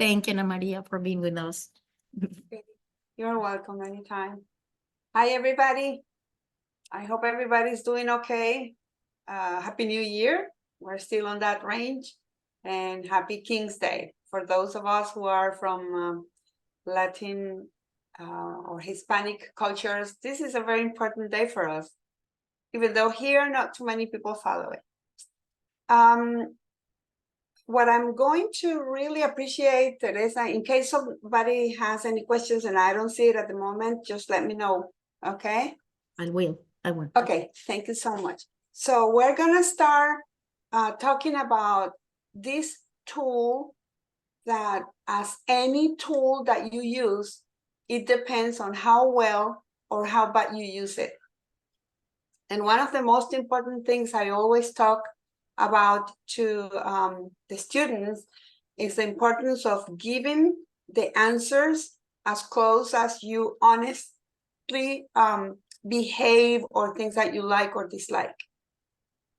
Thank you, Ana Maria, for being with us. You're welcome anytime. Hi, everybody. I hope everybody's doing okay. Happy New Year. We're still on that range. And Happy King's Day for those of us who are from Latin or Hispanic cultures. This is a very important day for us, even though here not too many people follow it. What I'm going to really appreciate, Teresa, in case somebody has any questions and I don't see it at the moment, just let me know, okay? I will. Okay, thank you so much. So we're gonna start talking about this tool that, as any tool that you use, it depends on how well or how bad you use it. And one of the most important things I always talk about to the students is the importance of giving the answers as close as you honestly behave or things that you like or dislike.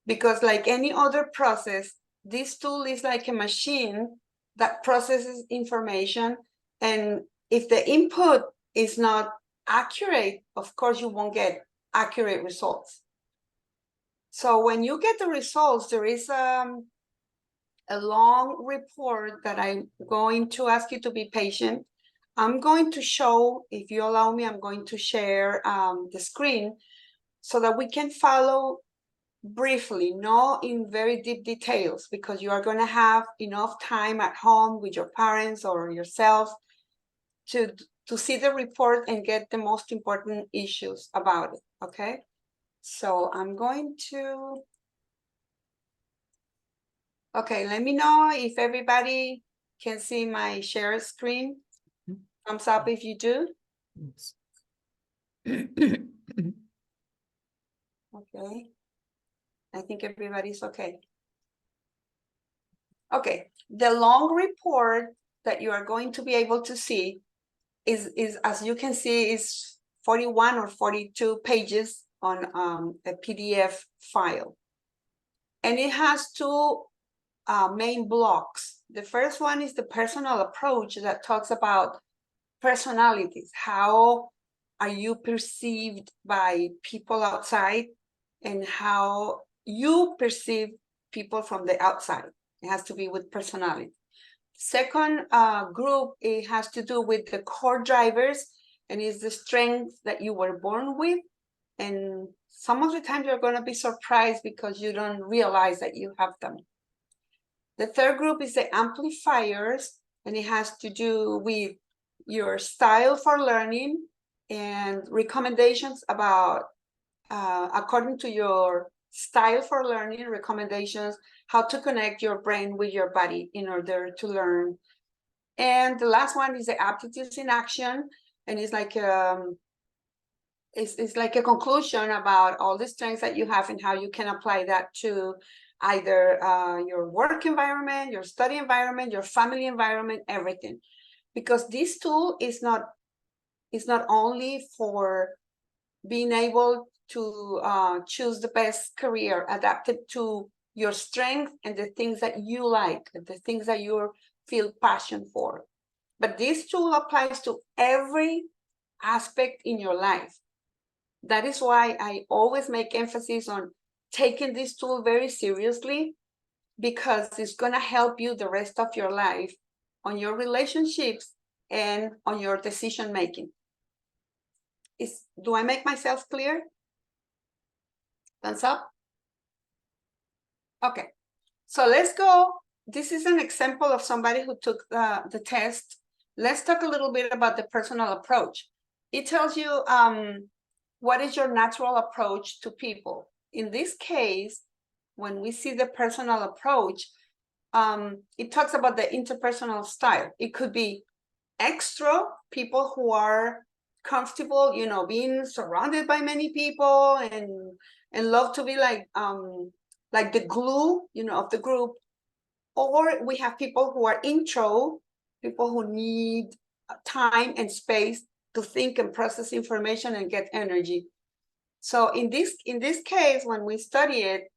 Because like any other process, this tool is like a machine that processes information. And if the input is not accurate, of course, you won't get accurate results. So when you get the results, there is a long report that I'm going to ask you to be patient. I'm going to show, if you allow me, I'm going to share the screen so that we can follow briefly, not in very deep details, because you are going to have enough time at home with your parents or yourself to see the report and get the most important issues about it, okay? So I'm going to, okay, let me know if everybody can see my share screen. Thumbs up if you do. Yes. Okay. I think everybody's okay. Okay, the long report that you are going to be able to see is as you can see, is 41 or 42 pages on a PDF file. And it has two main blocks. The first one is the personal approach that talks about personalities. How are you perceived by people outside and how you perceive people from the outside? It has to be with personality. Second group, it has to do with the core drivers, and is the strength that you were born with. And some of the times you're going to be surprised because you don't realize that you have them. The third group is the amplifiers, and it has to do with your style for learning and recommendations about, according to your style for learning, recommendations, how to connect your brain with your body in order to learn. And the last one is the aptitudes in action, and it's like it's like a conclusion about all the strengths that you have and how you can apply that to either your work environment, your study environment, your family environment, everything. Because this tool is not only for being able to choose the best career adapted to your strength and the things that you like, the things that you feel passion for. But this tool applies to every aspect in your life. That is why I always make emphasis on taking this tool very seriously, because it's going to help you the rest of your life on your relationships and on your decision making. Do I make myself clear? Thumbs up. Okay, so let's go. This is an example of somebody who took the test. Let's talk a little bit about the personal approach. It tells you what is your natural approach to people. In this case, when we see the personal approach, it talks about the interpersonal style. It could be extra, people who are comfortable, being surrounded by many people and love to be like the glue, of the group. Or we have people who are intro, people who need time and space to think and process information and get energy. So in this case, when we study it,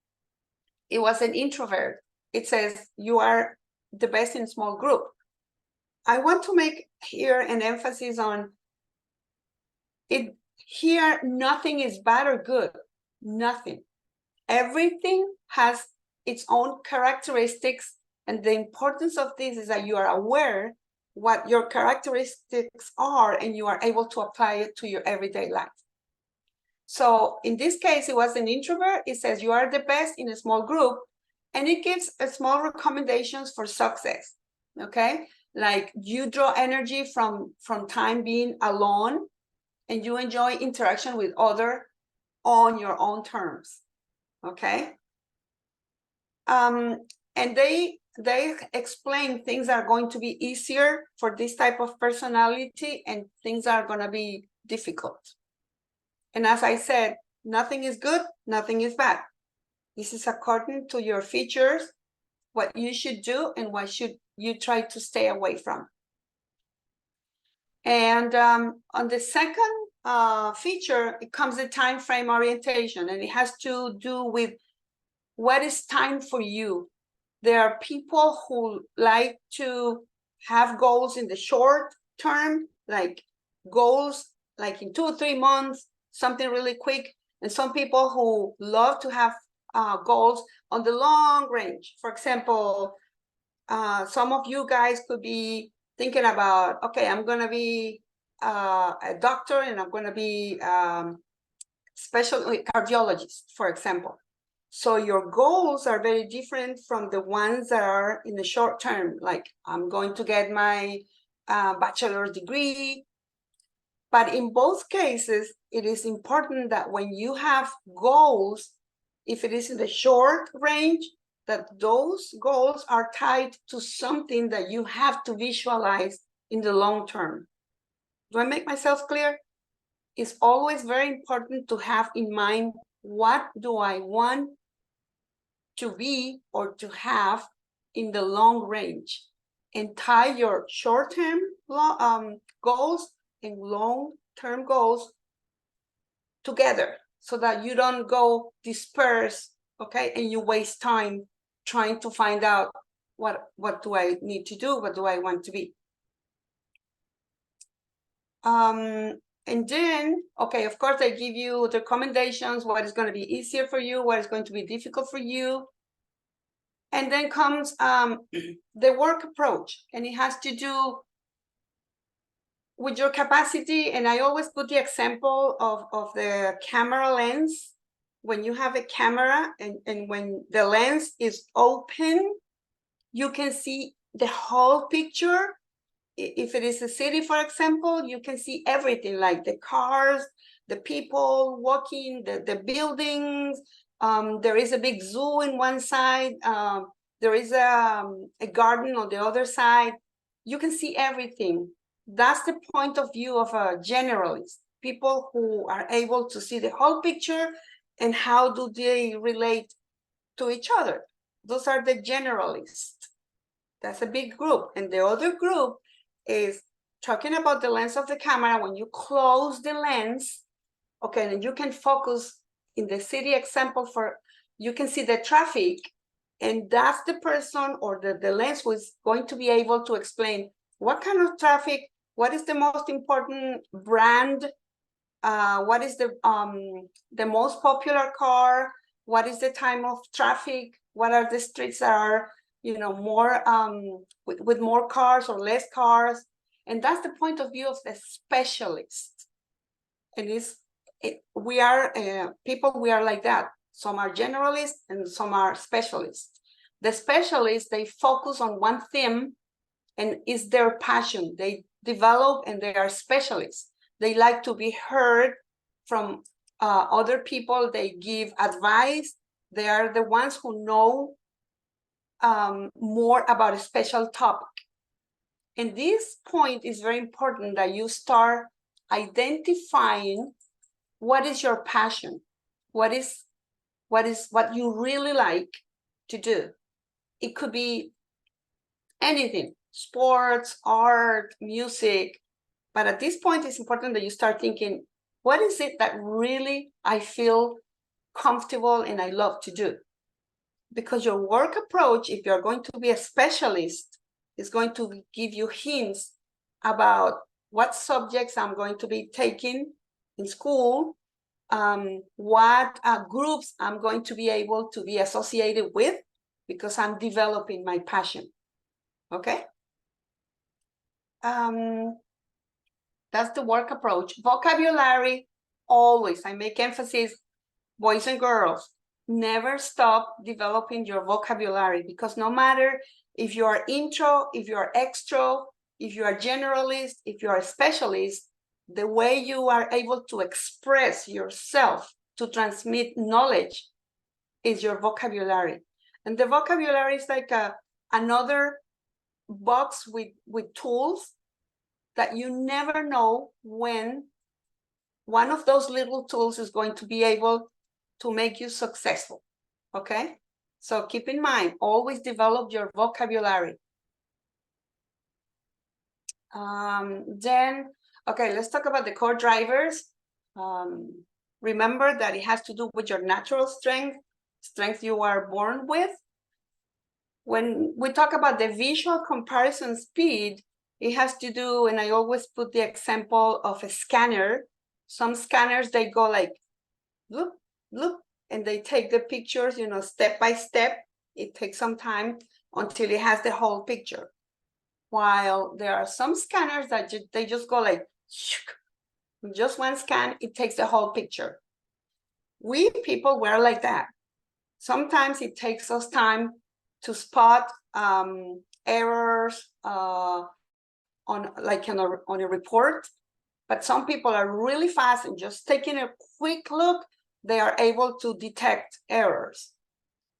it was an introvert. It says you are the best in small group. I want to make here an emphasis on it. Here, nothing is bad or good. Nothing. Everything has its own characteristics, and the importance of this is that you are aware what your characteristics are and you are able to apply it to your everyday life. So in this case, it was an introvert. It says you are the best in a small group, and it gives a small recommendations for success. Okay, like you draw energy from time being alone, and you enjoy interaction with other on your own terms. Okay. And they explain things are going to be easier for this type of personality, and things are going to be difficult. And as I said, nothing is good, nothing is bad. This is according to your features, what you should do and what should you try to stay away from. And on the second feature, it comes the time frame orientation, and it has to do with what is time for you. There are people who like to have goals in the short term, like goals like in 2 or 3 months, something really quick. And some people who love to have goals on the long range. For example, some of you guys could be thinking about, okay, I'm going to be a doctor, and I'm going to be special cardiologist, for example. So your goals are very different from the ones that are in the short term, like I'm going to get my bachelor's degree. But in both cases, it is important that when you have goals, if it is in the short range, that those goals are tied to something that you have to visualize in the long term. Do I make myself clear? It's always very important to have in mind, what do I want to be or to have in the long range, and tie your short-term goals and long-term goals together so that you don't go disperse, okay, and you waste time trying to find out what do I need to do, what do I want to be. And then, okay, of course, I give you the recommendations, what is going to be easier for you, what is going to be difficult for you. And then comes the work approach, and it has to do with your capacity. And I always put the example of the camera lens. When you have a camera and when the lens is open, you can see the whole picture. If it is a city, for example, you can see everything, like the cars, the people walking, the buildings. There is a big zoo in one side. There is a garden on the other side. You can see everything. That's the point of view of a generalist, people who are able to see the whole picture and how do they relate to each other. Those are the generalists. That's a big group. And the other group is talking about the lens of the camera. When you close the lens, okay, and you can focus in the city example, for you can see the traffic, and that's the person or the lens who is going to be able to explain what kind of traffic, what is the most important brand, what is the most popular car, what is the time of traffic, what are the streets that are, you know, more with more cars or less cars. And that's the point of view of the specialist. And we are people, we are like that. Some are generalists and some are specialists. The specialists, they focus on one theme and is their passion. They develop and they are specialists. They like to be heard from other people. They give advice. They are the ones who know more about a special topic. And this point is very important, that you start identifying what is your passion, what you really like to do. It could be anything, sports, art, music. But at this point, it's important that you start thinking, what is it that really I feel comfortable and I love to do? Because your work approach, if you're going to be a specialist, It's going to give you hints about what subjects I'm going to be taking in school, what groups I'm going to be able to be associated with, because I'm developing my passion. Okay? That's the work approach. Vocabulary, always, I make emphasis, boys and girls, never stop developing your vocabulary, because no matter if you are intro, if you are extra, if you are generalist, if you are a specialist, the way you are able to express yourself, to transmit knowledge, is your vocabulary. And the vocabulary is like another box with tools that you never know when one of those little tools is going to be able to make you successful. Okay? So keep in mind, always develop your vocabulary. Then, okay, let's talk about the core drivers. Remember that it has to do with your natural strength you are born with. When we talk about the visual comparison speed, it has to do, and I always put the example of a scanner. Some scanners, they go like, look, look, and they take the pictures, you know, step by step. It takes some time until it has the whole picture. While there are some scanners that they just go like, just one scan, it takes the whole picture. We people were like that. Sometimes it takes us time to spot errors on a report, but some people are really fast and just taking a quick look, they are able to detect errors.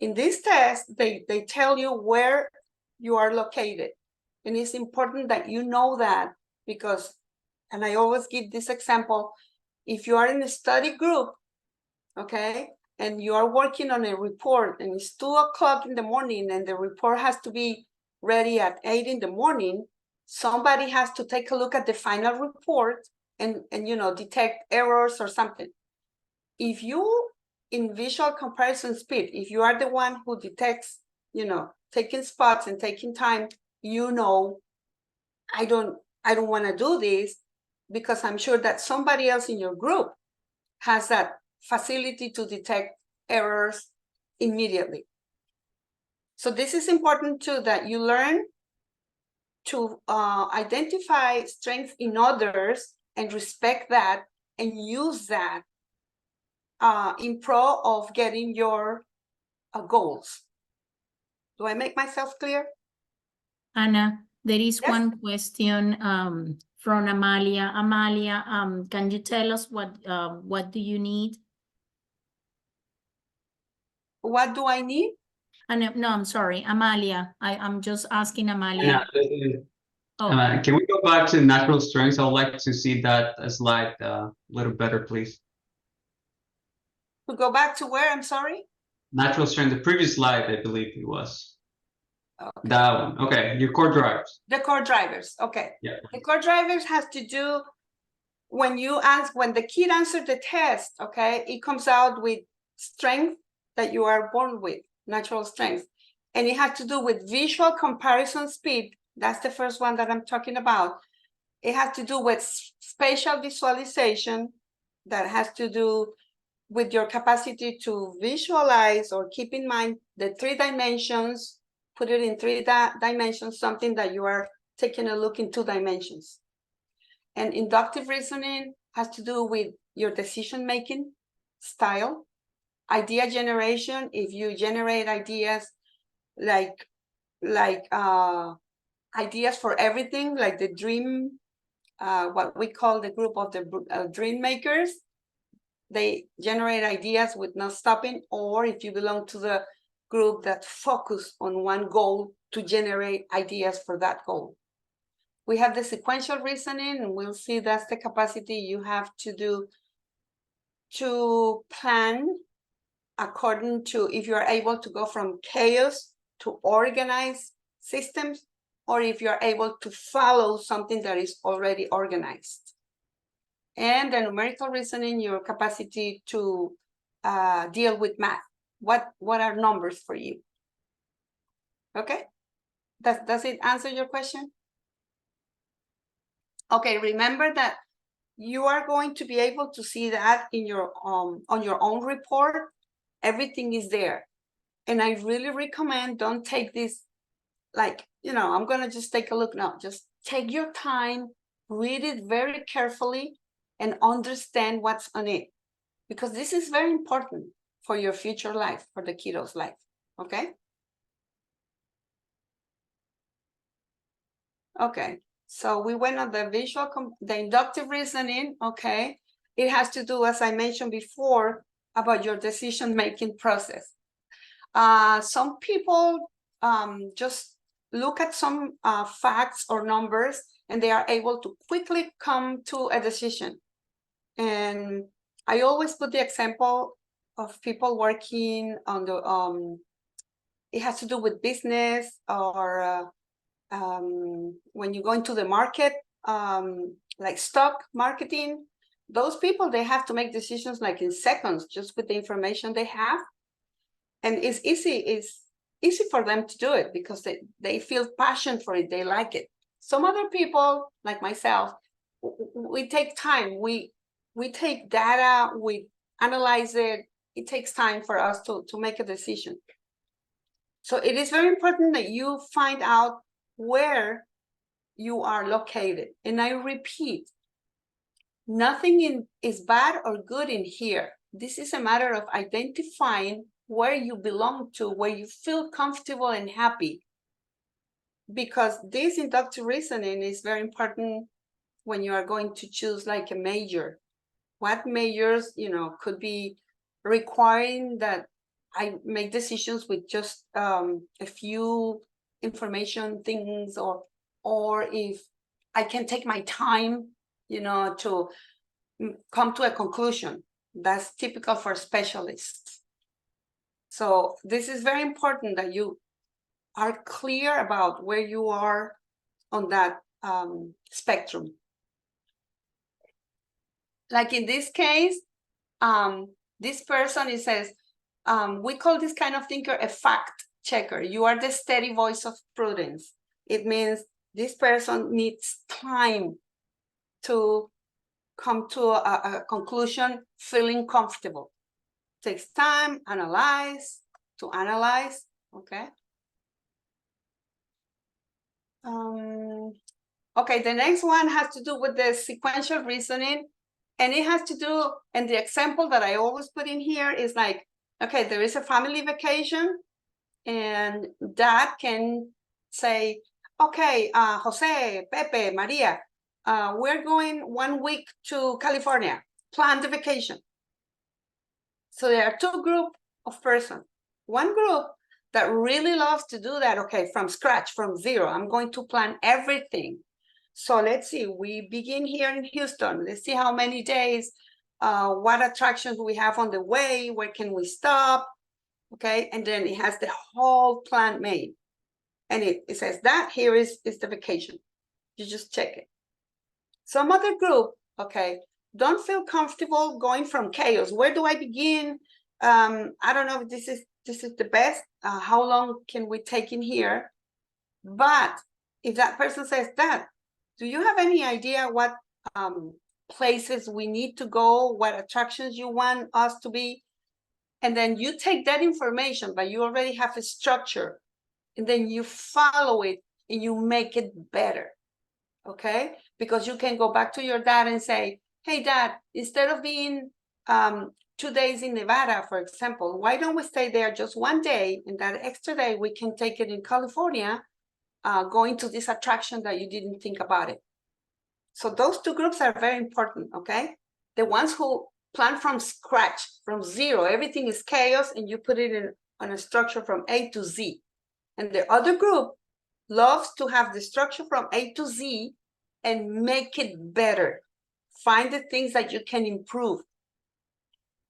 In this test, they tell you where you are located. And it's important that you know that, because, and I always give this example, if you are in a study group, okay, and you are working on a report and it's 2 o'clock in the morning and the report has to be ready at 8 in the morning, somebody has to take a look at the final report and you know, detect errors or something. If you, in visual comparison speed, if you are the one who detects, you know, taking spots and taking time, you know, I don't want to do this, because I'm sure that somebody else in your group has that facility to detect errors immediately. So this is important too, that you learn to identify strengths in others and respect that and use that in pro of getting your goals. Do I make myself clear? Anna, there is Yes. one question from Amalia. Amalia, can you tell us what do you need? What do I need? No, I'm sorry, Amalia. I'm just asking Amalia. Can we go back to natural strengths? I would like to see that slide a little better, please. To go back to where? I'm sorry? Natural strength, the previous slide, I believe it was. Okay. That one. Okay, your core drivers. The core drivers. Okay. Yeah. The core drivers has to do when the kid answers the test, okay, it comes out with strength that you are born with, natural strength. And it has to do with visual comparison speed. That's the first one that I'm talking about. It has to do with spatial visualization, that has to do with your capacity to visualize or keep in mind the 3 dimensions, put it in 3 dimensions, something that you are taking a look in 2 dimensions. And inductive reasoning has to do with your decision-making style. Idea generation, if you generate ideas like ideas for everything, like the dream, what we call the group of the dream makers, they generate ideas with no stopping. Or if you belong to the group that focus on one goal to generate ideas for that goal. We have the sequential reasoning, and we'll see that's the capacity you have to do to plan according to if you are able to go from chaos to organized systems, or if you are able to follow something that is already organized. And the numerical reasoning, your capacity to deal with math. What are numbers for you? Okay, Does it answer your question? Okay, remember that you are going to be able to see that in your on your own report. Everything is there. And I really recommend don't take this like, I'm gonna just take a look. No, just take your time, read it very carefully, and understand what's on it. Because this is very important for your future life, for the kiddos' life, okay? Okay, so we went on the the inductive reasoning, okay? It has to do, as I mentioned before, about your decision-making process. Some people just look at some facts or numbers and they are able to quickly come to a decision. And I always put the example of people working on the, it has to do with business or when you go into the market, like stock marketing, those people, they have to make decisions like in seconds, just with the information they have. And it's easy for them to do it because they feel passion for it, they like it. Some other people, like myself, we take time, we take data, we analyze it. It takes time for us to make a decision. So it is very important that you find out where you are located. And I repeat, nothing is bad or good in here. This is a matter of identifying where you belong to, where you feel comfortable and happy. Because this inductive reasoning is very important when you are going to choose like a major. What majors, could be requiring that I make decisions with just a few information things, or if I can take my time, to come to a conclusion. That's typical for specialists. So this is very important that you are clear about where you are on that spectrum. Like in this case, this person, it says, we call this kind of thinker a fact checker. You are the steady voice of prudence. It means this person needs time to come to a conclusion feeling comfortable. Takes time, to analyze, okay? Okay, the next one has to do with the sequential reasoning. And it has to do, and the example that I always put in here is like, okay, there is a family vacation, and dad can say, okay, Jose, Pepe, Maria, we're going 1 week to California, plan the vacation. So there are two groups of persons. One group that really loves to do that, okay, from scratch, from zero, I'm going to plan everything. So let's see, we begin here in Houston. Let's see how many days, what attractions we have on the way, where can we stop, okay? And then it has the whole plan made. And it says that here is the vacation. You just check it. Some other group, okay, don't feel comfortable going from chaos. Where do I begin? I don't know if this is the best. How long can we take in here? But if that person says that, do you have any idea what places we need to go, what attractions you want us to be? And then you take that information, but you already have a structure, and then you follow it and you make it better, okay? Because you can go back to your dad and say, hey, Dad, instead of being 2 days in Nevada, for example, why don't we stay there just 1 day, and that extra day we can take it in California, going to this attraction that you didn't think about it. So those two groups are very important, okay? The ones who plan from scratch, from zero, everything is chaos, and you put it on a structure from A to Z. And the other group loves to have the structure from A to Z and make it better. Find the things that you can improve.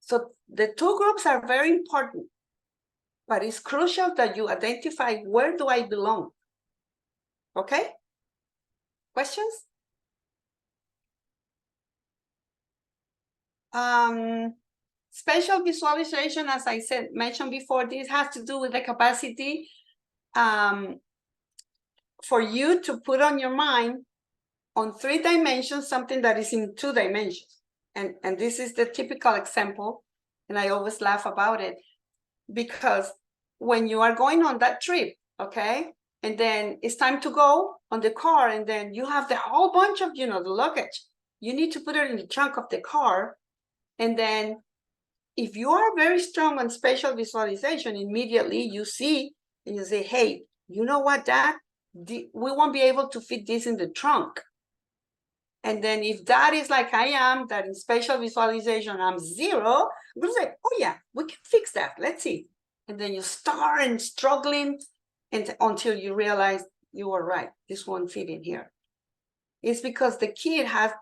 So the two groups are very important, but it's crucial that you identify, where do I belong? Okay? Questions? Spatial visualization, as I mentioned before, this has to do with the capacity for you to put on your mind on 3 dimensions, something that is in 2 dimensions. And this is the typical example, and I always laugh about it, because when you are going on that trip, okay, and then it's time to go on the car, and then you have the whole bunch of, the luggage. You need to put it in the trunk of the car. And then if you are very strong on spatial visualization, immediately you see and you say, hey, you know what, Dad? We won't be able to fit this in the trunk. And then if that is like I am, that in spatial visualization, I'm 0, I'm going to say, oh yeah, we can fix that. Let's see. And then you start and struggling until you realize you were right. This won't fit in here. It's because the kid has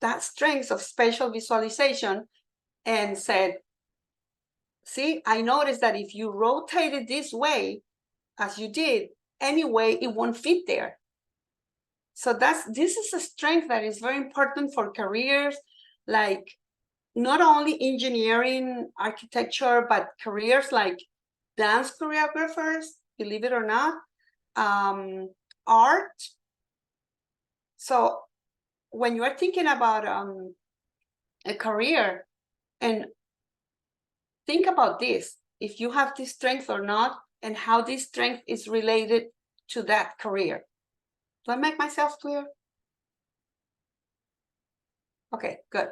that strength of spatial visualization and said, see, I noticed that if you rotate it this way, as you did, anyway, it won't fit there. So this is a strength that is very important for careers, like not only engineering, architecture, but careers like dance choreographers, believe it or not, art. So when you are thinking about a career, and think about this, if you have this strength or not, and how this strength is related to that career. Do I make myself clear? Okay, good.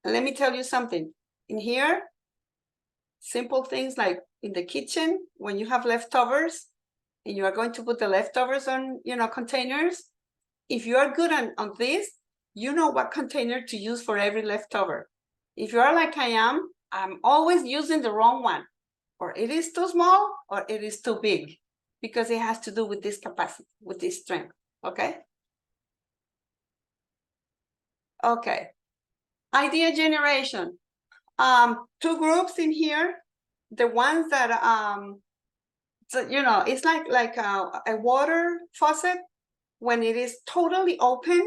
And let me tell you something. In here, simple things like in the kitchen, when you have leftovers, and you are going to put the leftovers on, containers, if you are good on this, you know what container to use for every leftover. If you are like I am, I'm always using the wrong one. Or it is too small, or it is too big, because it has to do with this capacity, with this strength, okay? Okay, idea generation. 2 groups in here. The ones that, it's like a water faucet. When it is totally open,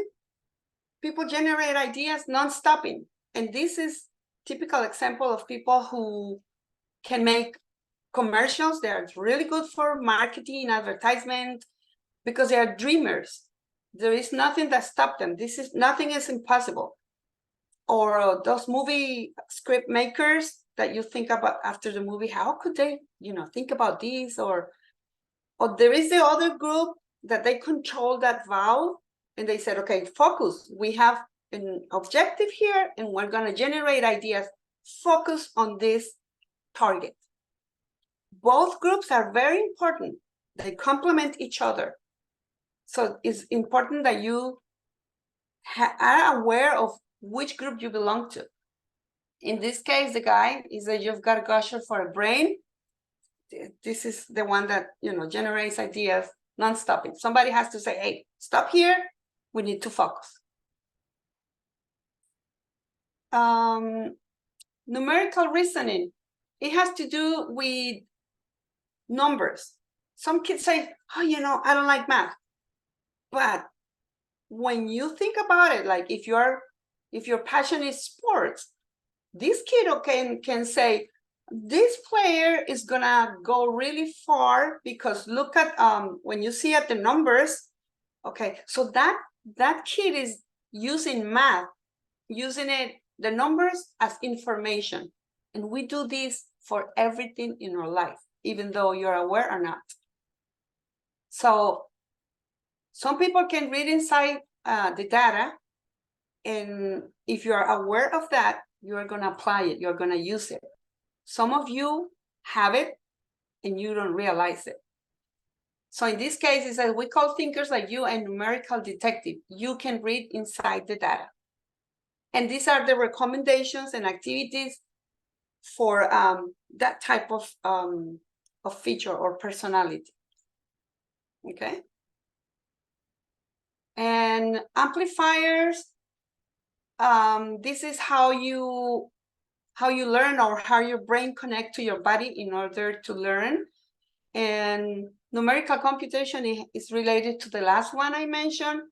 people generate ideas non-stopping. And this is typical example of people who can make commercials. They're really good for marketing, advertisement, because they are dreamers. There is nothing that stops them. Nothing is impossible. Or those movie script makers that you think about after the movie, how could they, think about this? Or there is the other group that they control that valve, and they said, okay, focus. We have an objective here, and we're going to generate ideas. Focus on this target. Both groups are very important. They complement each other. So it's important that you are aware of which group you belong to. In this case, the guy is that you've got a gusher for a brain. This is the one that, generates ideas non-stopping. Somebody has to say, hey, stop here. We need to focus. Numerical reasoning. It has to do with numbers. Some kids say, oh, I don't like math. But when you think about it, like if your passion is sports, this kid can say, this player is gonna go really far because look at when you see at the numbers. Okay, so that kid is using math, using the numbers as information. And we do this for everything in our life, even though you're aware or not. So some people can read inside the data, and if you're aware of that, you're going to apply it, you're going to use it. Some of you have it and you don't realize it. So in this case, it's that we call thinkers like you a numerical detective. You can read inside the data. And these are the recommendations and activities for that type of feature or personality. Okay. And amplifiers, this is how you learn, or how your brain connects to your body in order to learn. And numerical computation is related to the last one I mentioned.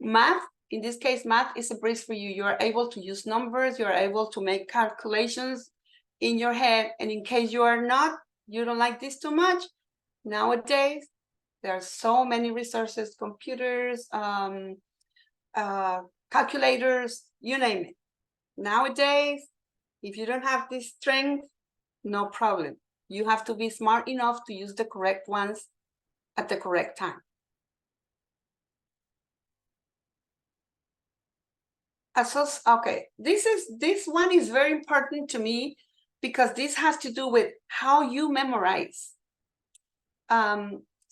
Math, in this case, math is a breeze for you. You are able to use numbers, you are able to make calculations in your head. And in case you don't like this too much, nowadays There are so many resources, computers, calculators, you name it. Nowadays, if you don't have this strength, no problem. You have to be smart enough to use the correct ones at the correct time. Okay, this one is very important to me because this has to do with how you memorize.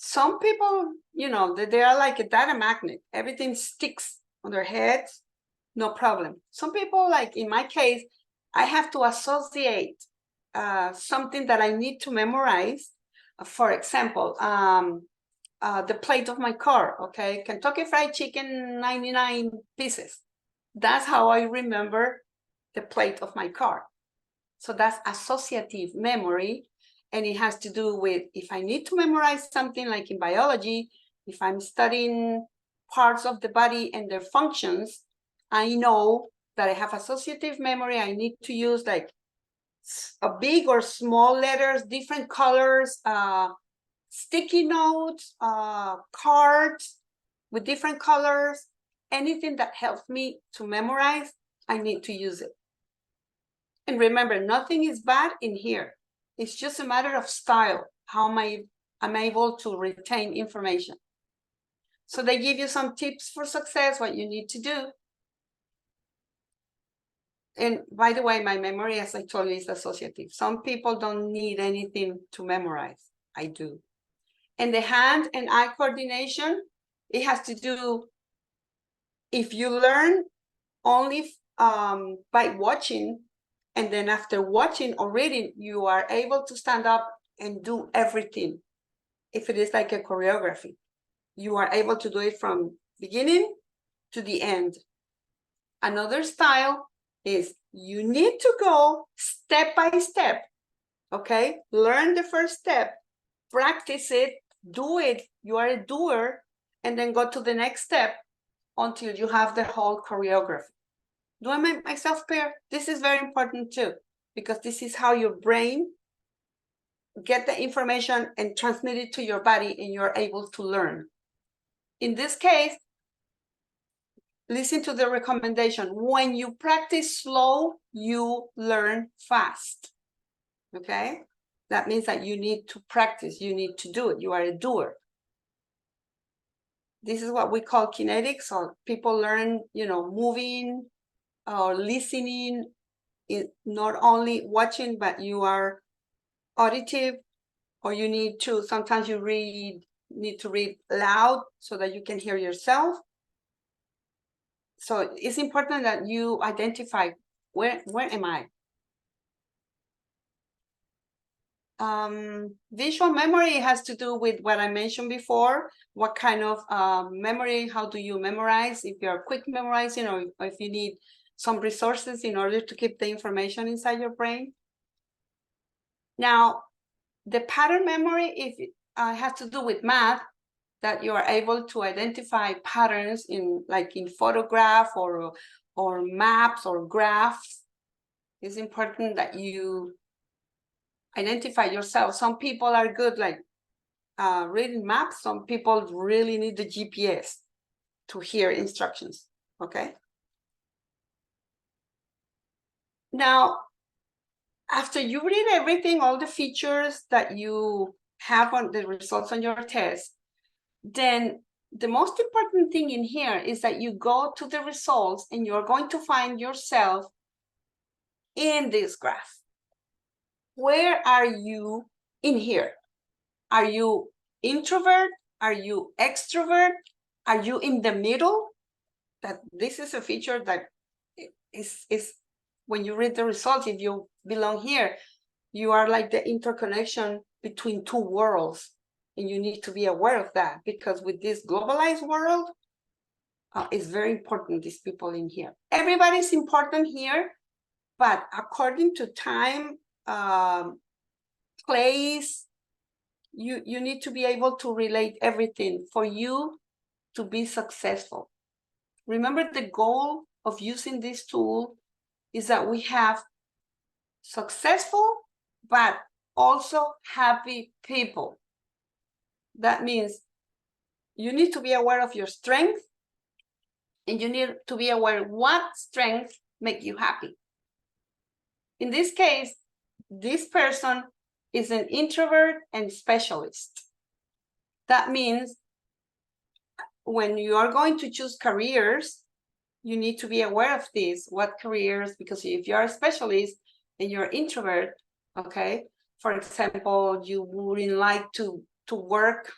Some people, you know, they are like a data magnet. Everything sticks on their heads, no problem. Some people, like in my case, I have to associate something that I need to memorize. For example, the plate of my car, okay? Kentucky Fried Chicken, 99 pieces. That's how I remember the plate of my car. So that's associative memory. And it has to do with if I need to memorize something like in biology, if I'm studying parts of the body and their functions, I know that I have associative memory. I need to use like a big or small letters, different colors, sticky notes, cards with different colors, anything that helps me to memorize, I need to use it. And remember, nothing is bad in here. It's just a matter of style. How am I able to retain information? So they give you some tips for success, what you need to do. And by the way, my memory, as I told you, is associative. Some people don't need anything to memorize. I do. And the hand and eye coordination, it has to do, if you learn only by watching, and then after watching or reading, you are able to stand up and do everything. If it is like a choreography, you are able to do it from beginning to the end. Another style is you need to go step by step, okay? Learn the first step, practice it, do it, you are a doer, and then go to the next step until you have the whole choreography. Do I make myself clear? This is very important too, because this is how your brain get the information and transmit it to your body and you're able to learn. In this case, listen to the recommendation. When you practice slow, you learn fast, okay? That means that you need to practice, you need to do it, you are a doer. This is what we call kinetics, or people learn, you know, moving or listening, not only watching, but you are auditive, or you need to, sometimes you need to read loud so that you can hear yourself. So it's important that you identify where am I? Visual memory has to do with what I mentioned before. What kind of memory, how do you memorize? If you're quick memorizing, or if you need some resources in order to keep the information inside your brain. Now, the pattern memory, if it has to do with math, that you are able to identify patterns in, like in photograph or maps or graphs. It's important that you identify yourself. Some people are good like reading maps. Some people really need the GPS to hear instructions, okay? Now, after you read everything, all the features that you have on the results on your test, then the most important thing in here is that you go to the results and you're going to find yourself in this graph. Where are you in here? Are you introvert? Are you extrovert? Are you in the middle? That this is a feature that is when you read the results, if you belong here, you are like the interconnection between two worlds. And you need to be aware of that, because with this globalized world, it's very important, these people in here. Everybody's important here, but according to time, place, you need to be able to relate everything for you to be successful. Remember, the goal of using this tool is that we have successful, but also happy people. That means You need to be aware of your strength, and you need to be aware what strengths make you happy. In this case, this person is an introvert and specialist. That means when you are going to choose careers, you need to be aware of this, what careers, because if you're a specialist and you're introvert, okay, for example, you wouldn't like to work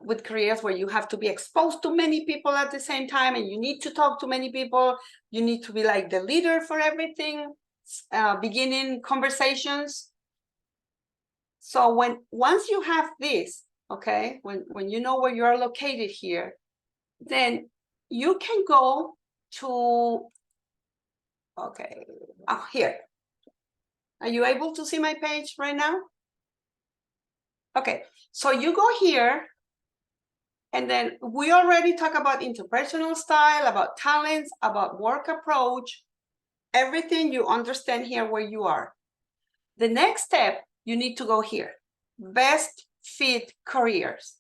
with careers where you have to be exposed to many people at the same time, and you need to talk to many people. You need to be like the leader for everything, beginning conversations. So once you have this, okay, when you know where you are located here, then you can go to, okay, here. Are you able to see my page right now? Okay, so you go here, and then we already talk about interpersonal style, about talents, about work approach, everything you understand here where you are. The next step, you need to go here, best fit careers.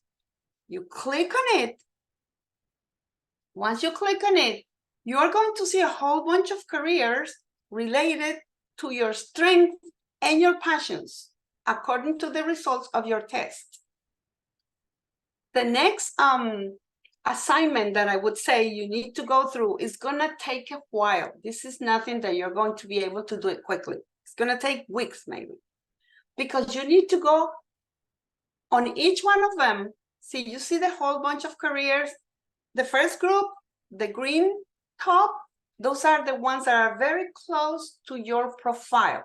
You click on it. Once you click on it, you are going to see a whole bunch of careers related to your strength and your passions, according to the results of your test. The next assignment that I would say you need to go through is gonna take a while. This is nothing that you're going to be able to do it quickly. It's gonna take weeks maybe, because you need to go on each one of them. See, you see the whole bunch of careers. The first group, the green top, those are the ones that are very close to your profile,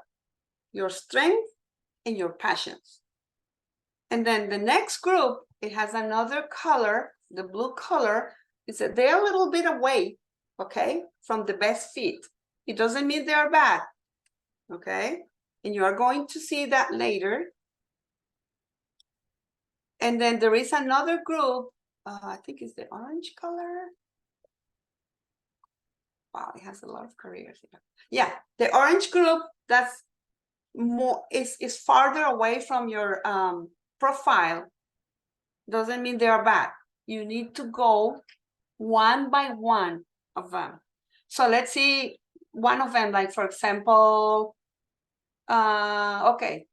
your strength and your passions. And then the next group, it has another color, the blue color, is that they're a little bit away, okay, from the best fit. It doesn't mean they are bad, okay? And you are going to see that later. And then there is another group, I think it's the orange color. Wow, it has a lot of careers here. Yeah, the orange group, that's more, is farther away from your profile. Doesn't mean they are bad. You need to go one by one of them. So let's see one of them, like for example, okay,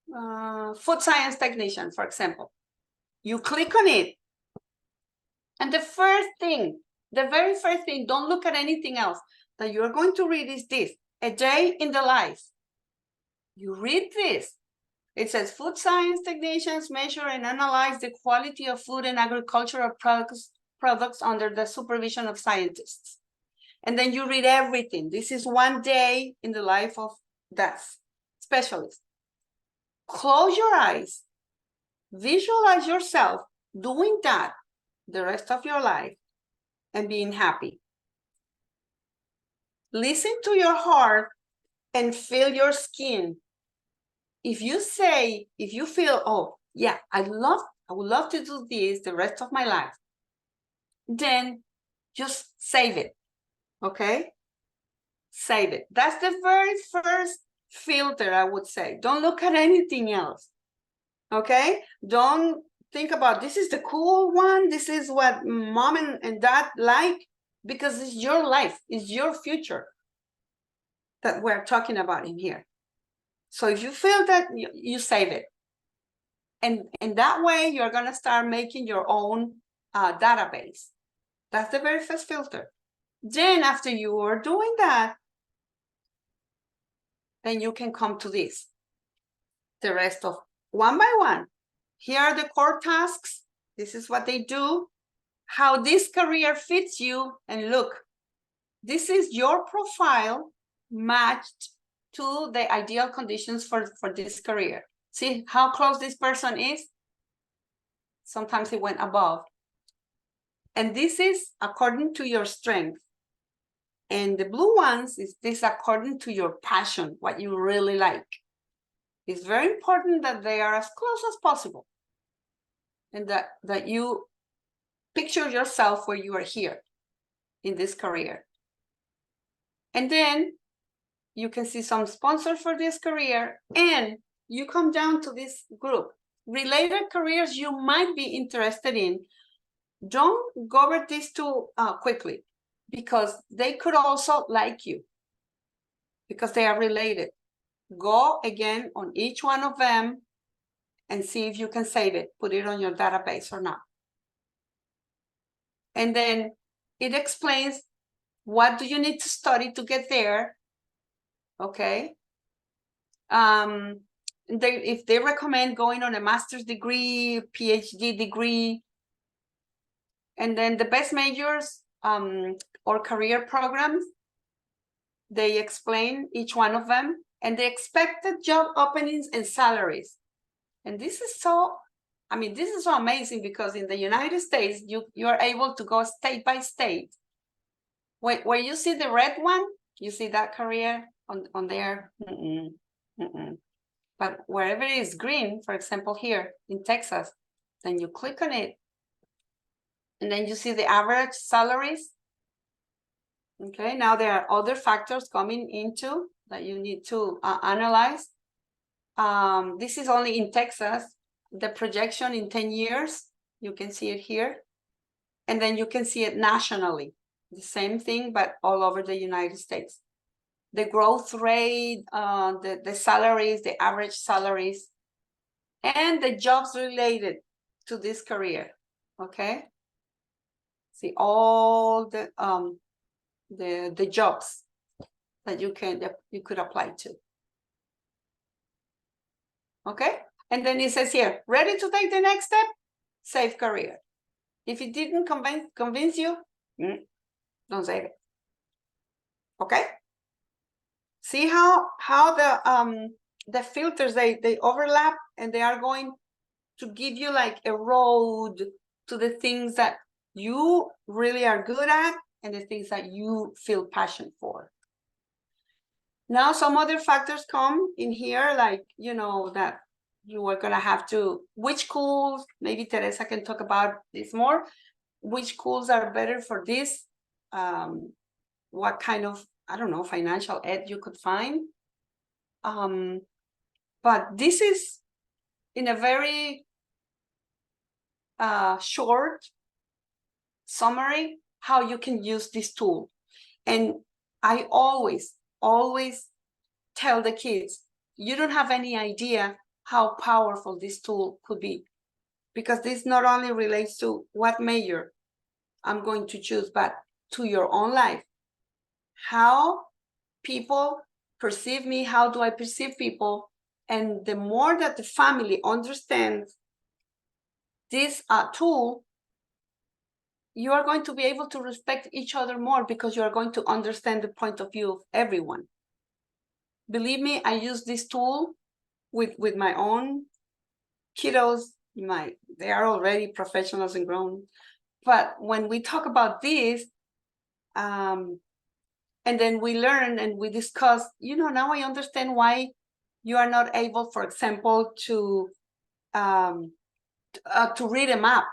food science technician, for example. You click on it, and the very first thing, don't look at anything else, that you're going to read is this: a day in the life. You read this. It says food science technicians measure and analyze the quality of food and agricultural products under the supervision of scientists. And then you read everything. This is one day in the life of that specialist. Close your eyes. Visualize yourself doing that the rest of your life and being happy. Listen to your heart and feel your skin. If you feel, oh, yeah, I would love to do this the rest of my life, then just save it, okay? Save it. That's the very first filter, I would say. Don't look at anything else, okay? Don't think about, this is the cool one, this is what mom and dad like, because it's your life, it's your future that we're talking about in here. So if you feel that, you save it. And that way, you're going to start making your own database. That's the very first filter. Then after you are doing that, then you can come to this. The rest of one by one. Here are the core tasks. This is what they do. How this career fits you. And look, this is your profile matched to the ideal conditions for this career. See how close this person is? Sometimes it went above. And this is according to your strength. And the blue ones is this according to your passion, what you really like. It's very important that they are as close as possible. And that you picture yourself where you are here in this career. And then you can see some sponsors for this career, and you come down to this group, related careers you might be interested in, don't go over these too quickly, because they could also like you, because they are related. Go again on each one of them and see if you can save it, put it on your database or not. And then it explains what do you need to study to get there, okay? If they recommend going on a master's degree, PhD degree, and then the best majors or career programs, they explain each one of them and the expected job openings and salaries. And this is so, I mean, this is so amazing, because in the United States, you are able to go state by state. Where you see the red one, you see that career on there. But wherever it is green, for example, here in Texas, then you click on it, and then you see the average salaries. Okay, now there are other factors coming into that you need to analyze. This is only in Texas, the projection in 10 years, you can see it here. And then you can see it nationally, the same thing, but all over the United States. The growth rate, the salaries, the average salaries, and the jobs related to this career, okay? See all the jobs that you could apply to. Okay, and then it says here, ready to take the next step? Save career. If it didn't convince you, don't save it. Okay. See how the filters they overlap, and they are going to give you like a road to the things that you really are good at and the things that you feel passion for. Now, some other factors come in here, like, you know, that you are going to have to, which schools, maybe Teresa can talk about this more, which schools are better for this, what kind of, I don't know, financial aid you could find. But this is in a very short summary how you can use this tool. And I always tell the kids, you don't have any idea how powerful this tool could be, because this not only relates to what major I'm going to choose, but to your own life. How people perceive me, how do I perceive people? And the more that the family understands this tool, you are going to be able to respect each other more, because you are going to understand the point of view of everyone. Believe me, I use this tool with my own kiddos. They are already professionals and grown. But when we talk about this, and then we learn and we discuss, you know, now I understand why you are not able, for example, to read a map.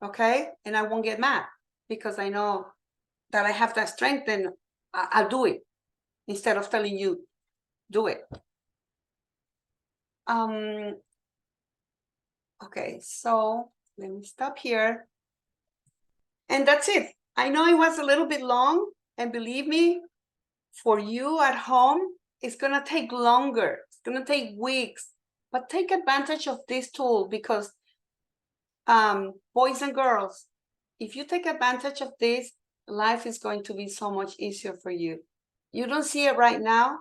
Okay, and I won't get mad, because I know that I have that strength, and I'll do it instead of telling you, do it. Okay, so let me stop here. And that's it. I know it was a little bit long, and believe me, for you at home, it's gonna take longer. It's gonna take weeks, but take advantage of this tool, because boys and girls, if you take advantage of this, life is going to be so much easier for you. You don't see it right now,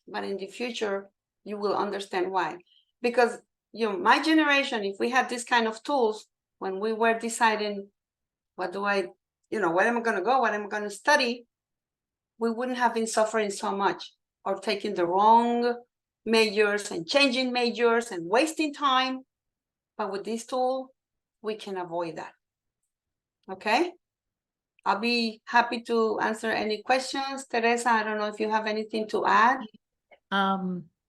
but in the future, you will understand why. Because, you know, my generation, if we had this kind of tools, when we were deciding, what do I, you know, where am I going to go? What am I going to study? We wouldn't have been suffering so much, or taking the wrong majors and changing majors and wasting time. But with this tool, we can avoid that. Okay? I'll be happy to answer any questions. Teresa, I don't know if you have anything to add.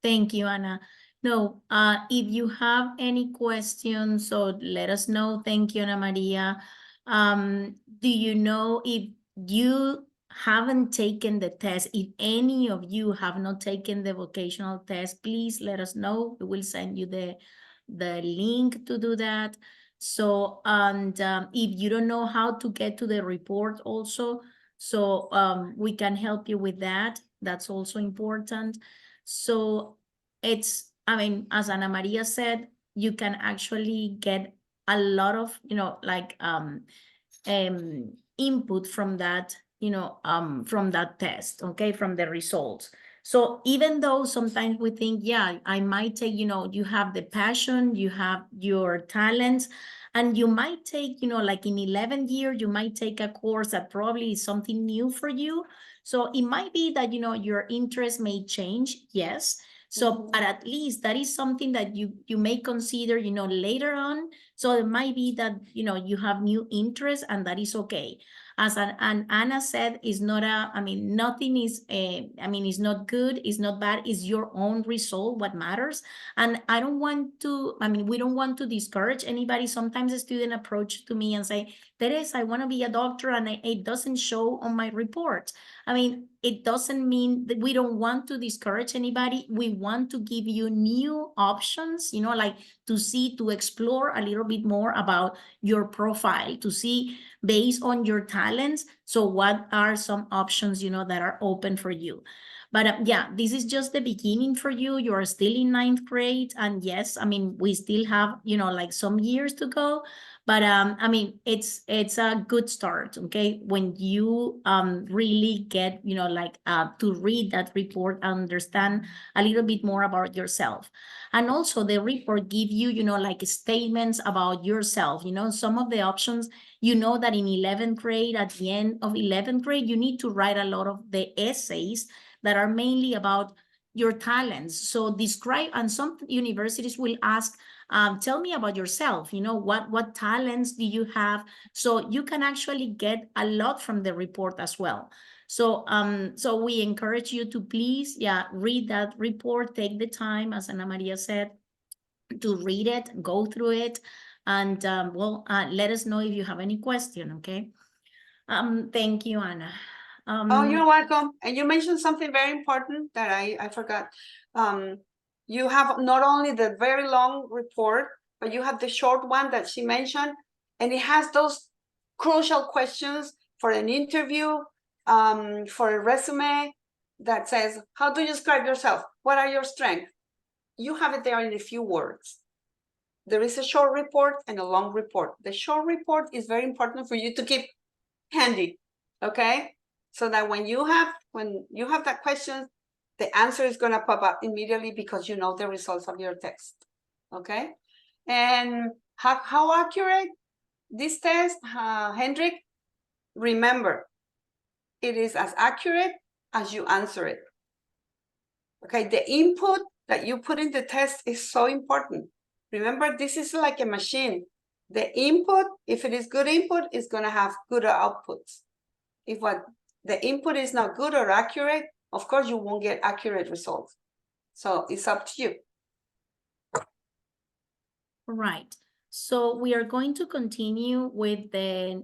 Thank you, Ana. No, if you have any questions, so let us know. Thank you, Ana Maria. Do you know if you haven't taken the test, if any of you have not taken the vocational test, please let us know. We will send you the link to do that. So, and if you don't know how to get to the report also, so we can help you with that. That's also important. So it's, I mean, as Ana Maria said, you can actually get a lot of, like input from that, from that test, okay, from the results. So even though sometimes we think, yeah, I might take, you have the passion, you have your talents, and you might take, like in 11th year, you might take a course that probably is something new for you. So it might be that, your interest may change, yes. So, but at least that is something that you may consider, later on. So it might be that, you have new interests, and that is okay. As and Anna said, is not nothing is, it's not good, it's not bad, it's your own result, what matters. And I don't want to, we don't want to discourage anybody. Sometimes a student approach to me and say, Teresa, I want to be a doctor, and it doesn't show on my report. It doesn't mean that we don't want to discourage anybody. We want to give you new options, like to see, to explore a little bit more about your profile, to see based on your talents. So what are some options, that are open for you? But yeah, this is just the beginning for you. You are still in 9th grade. And yes, we still have, like some years to go. But it's a good start, okay? When you really get, to read that report, understand a little bit more about yourself. And also the report give you, like statements about yourself. Some of the options, that in 11th grade, at the end of 11th grade, you need to write a lot of the essays that are mainly about your talents. So describe, and some universities will ask, tell me about yourself, what talents do you have? So you can actually get a lot from the report as well. So so we encourage you to please, read that report, take the time, as Ana Maria said, to read it, go through it, and let us know if you have any question, okay? Thank you, Ana. Oh, you're welcome. And you mentioned something very important that I forgot. You have not only the very long report, but you have the short one that she mentioned, and it has those crucial questions for an interview, for a resume that says, how do you describe yourself? What are your strengths? You have it there in a few words. There is a short report and a long report. The short report is very important for you to keep handy, okay? So that when you have that question, the answer is going to pop up immediately because you know the results of your test, okay? And how accurate this test, Hendrik? Remember, it is as accurate as you answer it. Okay, the input that you put in the test is so important. Remember, this is like a machine. The input, if it is good input, is going to have good outputs. If what the input is not good or accurate, of course, you won't get accurate results. So it's up to you. Right. So we are going to continue with the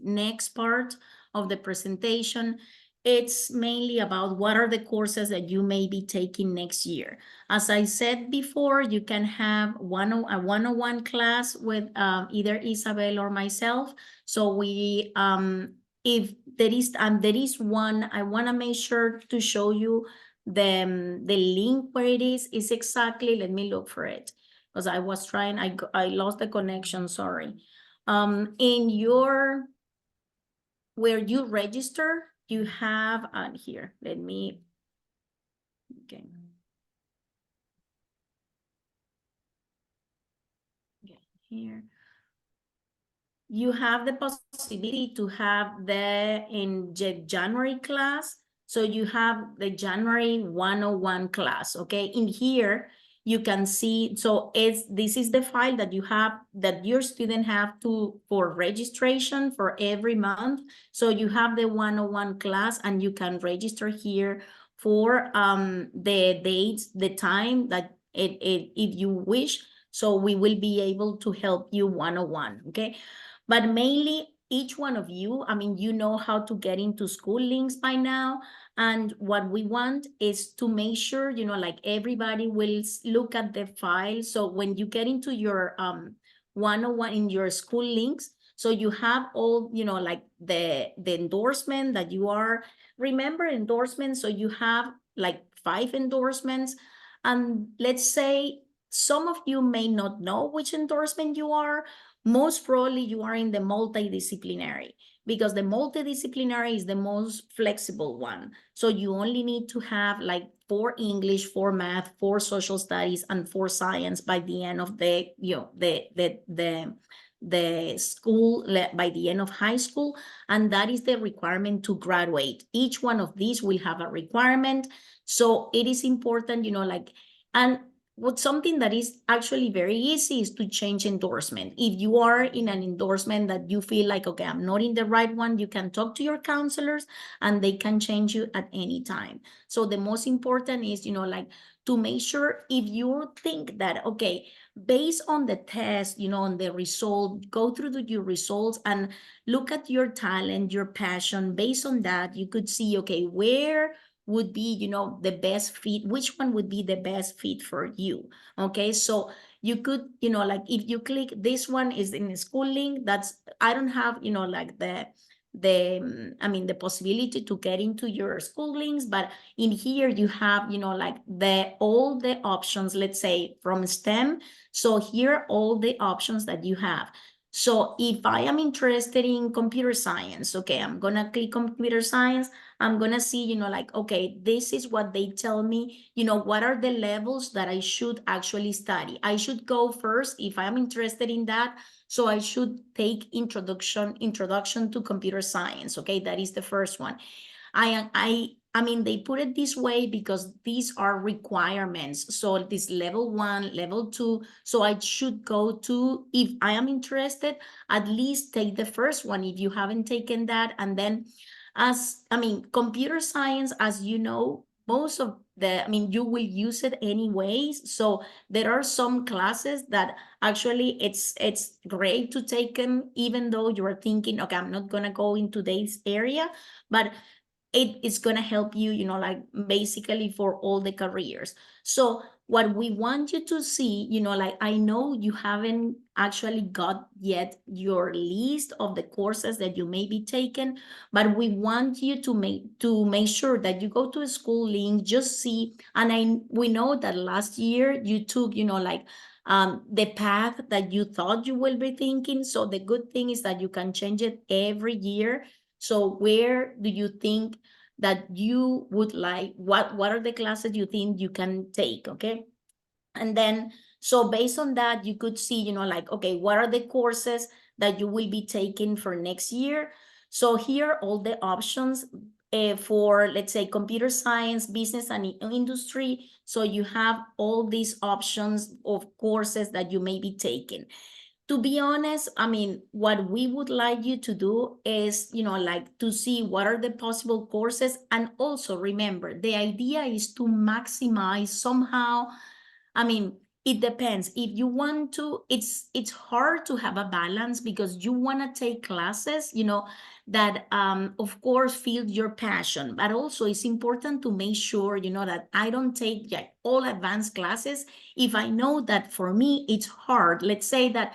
next part of the presentation. It's mainly about what are the courses that you may be taking next year. As I said before, you can have a one-on-one class with either Isabel or myself. So we, if there is one, I want to make sure to show you the link where it is exactly. Let me look for it, because I was trying, I lost the connection, sorry. In your, where you register, you have on here, let me, okay. Get here. You have the possibility to have in January class. So you have the January 101 class, okay? In here, you can see, so this is the file that you have, that your student have for registration for every month. So you have the 101 class, and you can register here for the dates, the time that if you wish. So we will be able to help you one-on-one, okay? But mainly each one of you, I mean, you know how to get into school links by now. And what we want is to make sure, you know, like everybody will look at the file. So when you get into your 101 in your school links, so you have all, you know, like the endorsement that you are, remember endorsements. So you have like 5 endorsements. And let's say some of you may not know which endorsement you are. Most probably you are in the multidisciplinary, because the multidisciplinary is the most flexible one. So you only need to have like 4 English, 4 math, 4 social studies, and 4 science by the end of the, you know, the school, by the end of high school. And that is the requirement to graduate. Each one of these will have a requirement. So it is important, you know, like, and what something that is actually very easy is to change endorsement. If you are in an endorsement that you feel like, okay, I'm not in the right one, you can talk to your counselors and they can change you at any time. So the most important is, you know, like to make sure, if you think that, okay, based on the test, you know, on the result, go through your results and look at your talent, your passion. Based on that, you could see, okay, where would be, you know, the best fit, which one would be the best fit for you. Okay, so you could, you know, like if you click this one is in schooling, that's, I don't have, you know, like I mean, the possibility to get into your school links, but in here you have, you know, like all the options, let's say from STEM. So here all the options that you have. So if I am interested in computer science, okay, I'm gonna click computer science. I'm gonna see, you know, like, okay, this is what they tell me, you know, what are the levels that I should actually study. I should go first if I'm interested in that. So I should take introduction to computer science. Okay, that is the first one. I mean, they put it this way because these are requirements. So this level 1, level 2. So I should go to, if I am interested, at least take the first one if you haven't taken that. And then computer science, as you know, most of you will use it anyways. So there are some classes that actually it's great to take them, even though you are thinking, okay, I'm not gonna go into this area, but it is going to help you, you know, like basically for all the careers. So what we want you to see, you know, like I know you haven't actually got yet your list of the courses that you may be taking, but we want you to make sure that you go to a school link, just see. And we know that last year you took, you know, like the path that you thought you will be thinking. So the good thing is that you can change it every year. So where do you think that you would like, what are the classes you think you can take, okay? And then, so based on that, you could see, you know, like, okay, what are the courses that you will be taking for next year? So here are all the options for, let's say, computer science, business and industry. So you have all these options of courses that you may be taking. To be honest, I mean, what we would like you to do is, you know, like to see what are the possible courses. And also remember, the idea is to maximize somehow. I mean, it depends. If you want to, it's hard to have a balance because you want to take classes, you know, that of course feel your passion, but also it's important to make sure, you know, that I don't take like all advanced classes if I know that for me it's hard. Let's say that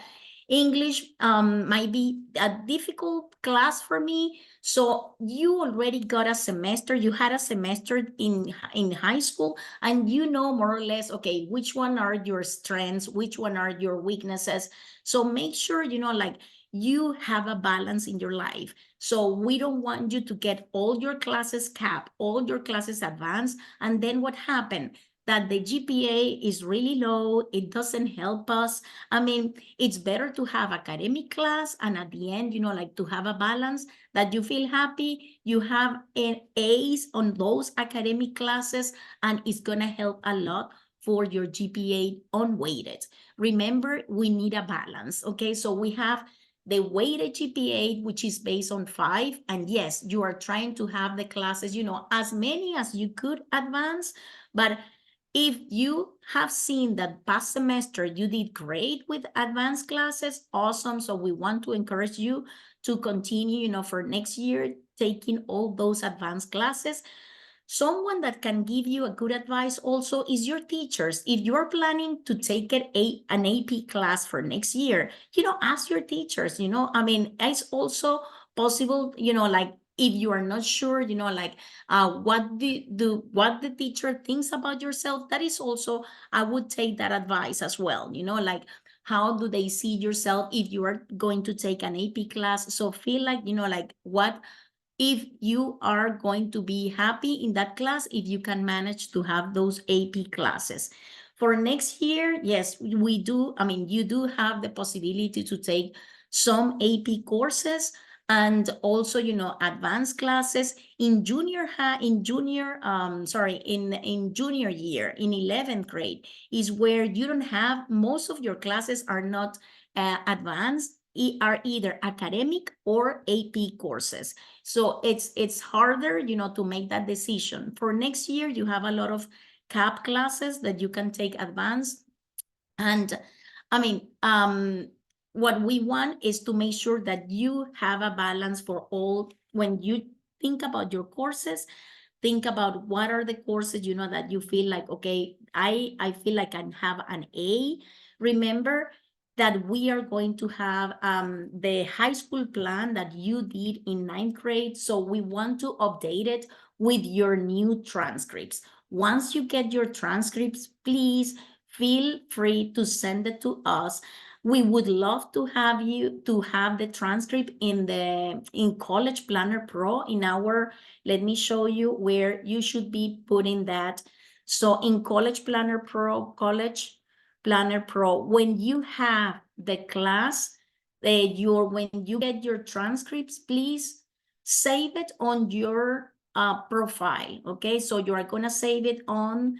English might be a difficult class for me. So you already got a semester, you had a semester in high school, and you know more or less, okay, which one are your strengths, which one are your weaknesses. So make sure, you know, like you have a balance in your life. So we don't want you to get all your classes capped, all your classes advanced, and then what happened? That the GPA is really low, it doesn't help us. I mean, it's better to have academic class and at the end, you know, like to have a balance that you feel happy, you have an A's on those academic classes, and it's going to help a lot for your GPA unweighted. Remember, we need a balance, okay? So we have the weighted GPA, which is based on 5, and yes, you are trying to have the classes, you know, as many as you could advance, but If you have seen that past semester you did great with advanced classes, awesome. So we want to encourage you to continue, you know, for next year, taking all those advanced classes. Someone that can give you a good advice also is your teachers. If you're planning to take an AP class for next year, you know, ask your teachers, you know, I mean, it's also possible, you know, like if you are not sure, you know, like what the teacher thinks about yourself, that is also, I would take that advice as well, you know, like how do they see yourself if you are going to take an AP class. So feel like, you know, like what if you are going to be happy in that class, if you can manage to have those AP classes. For next year, yes, we do. I mean, you do have the possibility to take some AP courses and also, you know, advanced classes in junior year, in 11th grade, is where you don't have, most of your classes are not advanced, are either academic or AP courses. So it's harder, you know, to make that decision. For next year, you have a lot of CAP classes that you can take advanced. And I mean, what we want is to make sure that you have a balance for all. When you think about your courses, think about what are the courses, you know, that you feel like, okay, I feel like I have an A. Remember that we are going to have the high school plan that you did in 9th grade. So we want to update it with your new transcripts. Once you get your transcripts, please feel free to send it to us. We would love to have you to have the transcript in College Planner Pro in our, let me show you where you should be putting that. So in College Planner Pro, when you have the class, when you get your transcripts, please save it on your profile. Okay, so you are gonna save it on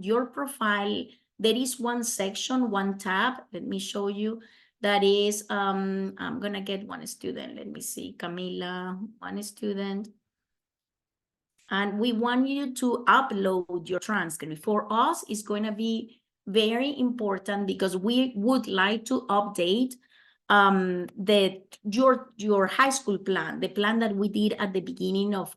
your profile. There is one section, one tab. Let me show you. That is, I'm gonna get one student. Let me see, Camila, one student. And we want you to upload your transcript. For us, it's going to be very important because we would like to update your high school plan, the plan that we did at the beginning of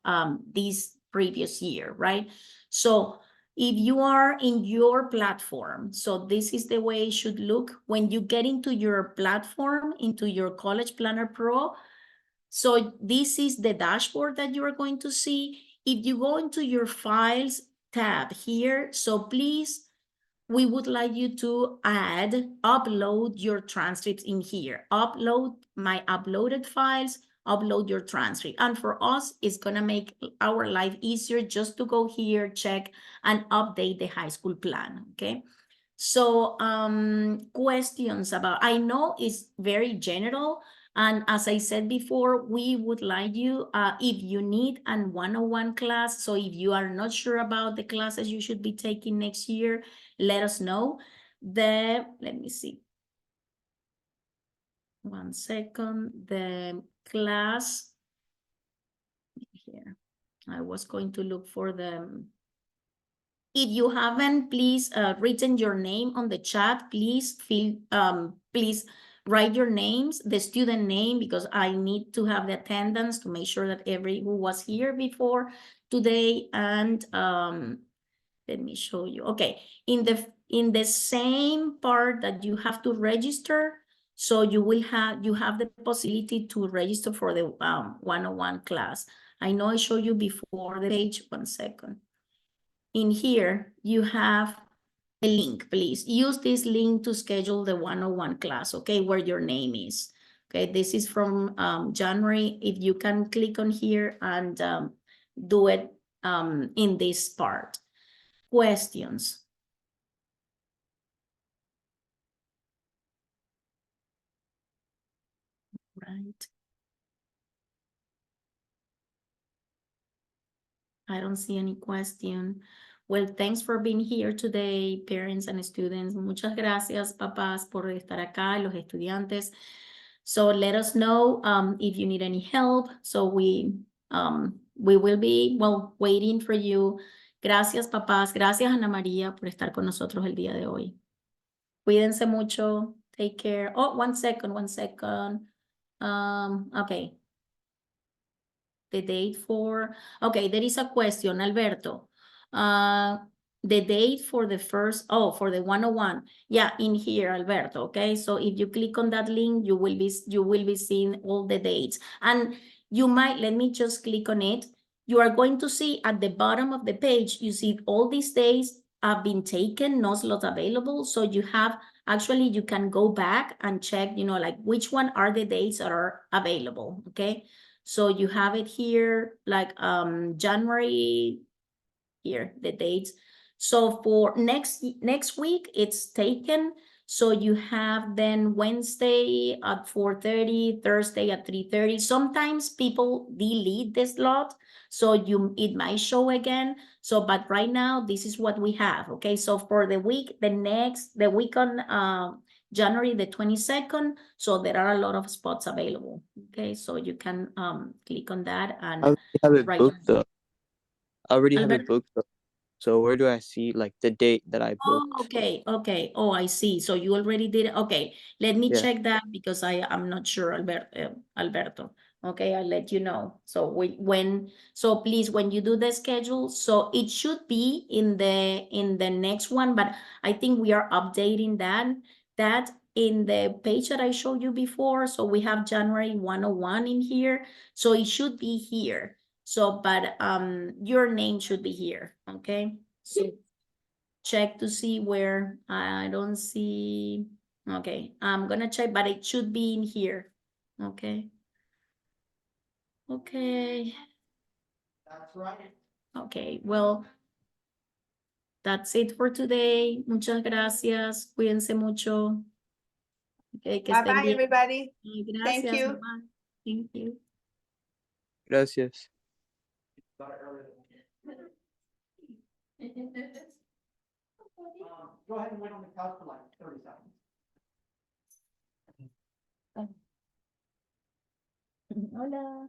this previous year, right? So if you are in your platform, so this is the way it should look when you get into your platform, into your College Planner Pro. So this is the dashboard that you are going to see. If you go into your files tab here, so please, we would like you to upload your transcripts in here. Upload my uploaded files, upload your transcript. And for us, it's gonna make our life easier just to go here, check, and update the high school plan, okay? So questions about, I know it's very general, and as I said before, we would like you, if you need a one-on-one class, so if you are not sure about the classes you should be taking next year, let us know. Let me see. One second, the class here. I was going to look for them. If you haven't, please written your name on the chat. Please please write your names, the student name, because I need to have the attendance to make sure that who was here before today. And let me show you. Okay, in the same part that you have to register, so you have the possibility to register for the one-on-one class. I know I showed you before the page. One second. In here, you have a link. Please use this link to schedule the one-on-one class, okay, where your name is. Okay, this is from January. If you can click on here and do it in this part. Questions? Right. I don't see any question. Well, thanks for being here today, parents and students. Muchas gracias, papás, por estar acá, los estudiantes. So let us know if you need any help. So we will be, well, waiting for you Gracias, papás. Gracias, Ana María, por estar con nosotros el día de hoy. Cuídense mucho. Take care. Oh, 1 second, 1 second. Okay. The date for, okay, there is a question, Alberto. The date for the first, oh, for the 101. Yeah, in here, Alberto, okay? So if you click on that link, you will be seeing all the dates. And you might, let me just click on it. You are going to see at the bottom of the page, you see all these days have been taken, no slots available. So you have, actually, you can go back and check, you know, like which one are the dates that are available, okay? So you have it here, like January, here, the dates. So for next week, it's taken. So you have then Wednesday at 4:30, Thursday at 3:30. Sometimes people delete the slot, so it might show again. So, but right now, this is what we have, okay? So for the week, the week on January the 22nd, so there are a lot of spots available, okay? So you can click on that I and already have it write booked down. though. I already have it Alberto? booked though. So where do I see like the date that I Oh, booked? okay, okay. Oh, I see. So you already did it. Okay, let me Yeah. check that because I'm not sure, Alberto. Okay, I'll let you know. So so please, when you do the schedule, so it should be in the next one, but I think we are updating that in the page that I showed you before. So we have January 101 in here. So it should be here. So, but your name should be here. Okay. So check to see where I don't see. Okay, I'm gonna check, but it should be in here. Okay. Okay. That's right. Okay, well, that's it for today. Muchas gracias. Cuídense mucho. Okay, que estén Bye-bye, bien. everybody. Ay, Thank gracias, you. mamá. Thank you. Gracias. Go ahead and wait on the couch for like 30 seconds. Hola.